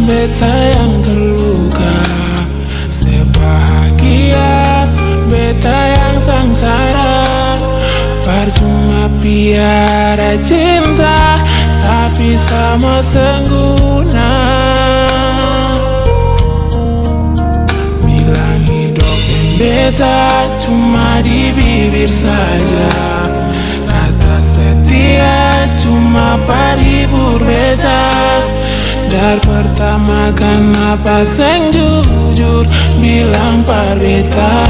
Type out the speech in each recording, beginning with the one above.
beta yang terluka. Sebahagia beta yang sengsara. Percuma piara cinta, tapi sama sengguna. Bilang hidup beta cuma di bibir saja. Kata setia cuma paribur beta. Dari pertama kenapa seng jujur bilang par beta.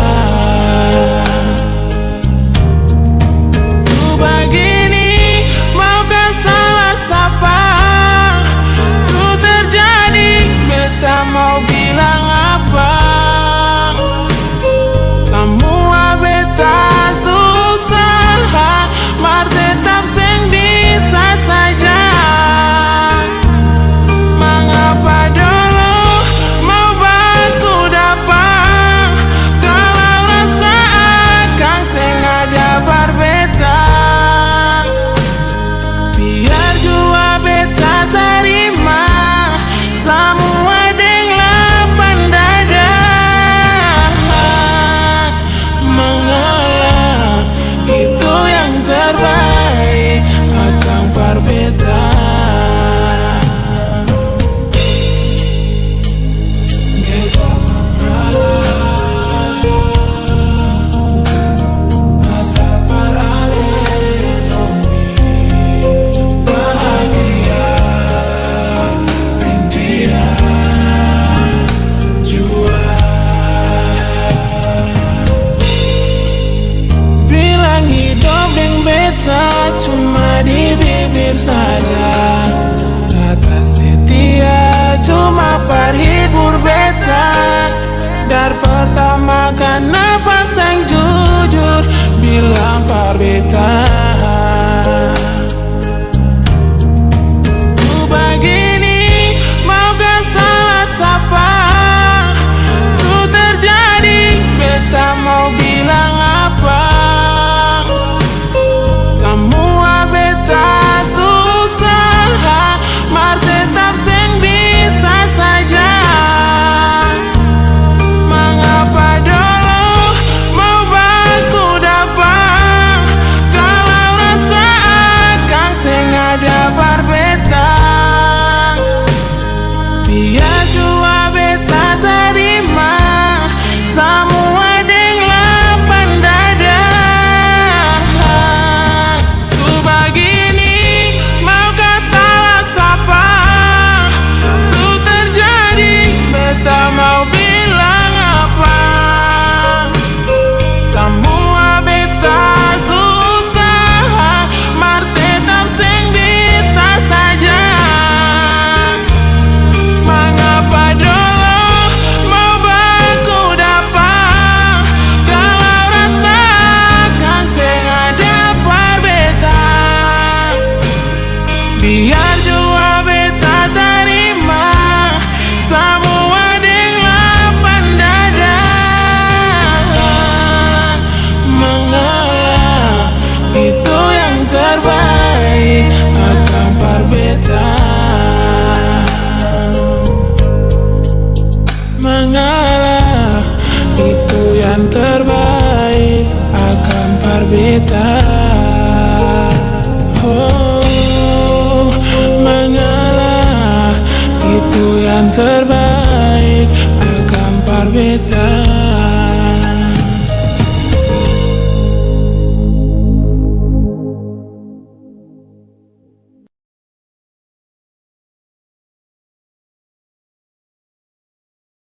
Begini maukah salah sapa? Su terjadi beta mau bilang apa? Semua beta susah, mar tetap seng bisa saja. Mengapa dulu mau baku dapat? Kalau rasa akan seng ada par beta. Biar jua beta terima semua dengan lapang dada. Mengalah itu yang terbaik akan par beta. Beta mengalah asal par alih bahagia mentira jua. Bilang hidup dengan beta cuma di bibir saja. Kata setia cuma parhibur beta. Dari pertama kenapa seng jujur bilang par beta. Begini maukah salah sapa? Su terjadi beta mau bilang apa? Semua beta susah, mar tetap seng bisa saja. Mengapa dulu mau baku dapat? Kalau rasa akan seng ada par beta. Biar jua beta terima semua dengan lapang dada. Su begini maukah salah sapa? Su terjadi beta mau bilang apa? Semua beta susah, mar tetap seng bisa saja. Mengapa dulu mau baku dapat? Kalau rasa akan seng ada par beta. Biar jua beta terima semua dengan lapang dada. Mengalah itu yang terbaik akan par beta. Mengalah itu yang terbaik akan par beta. Oh, mengalah itu yang terbaik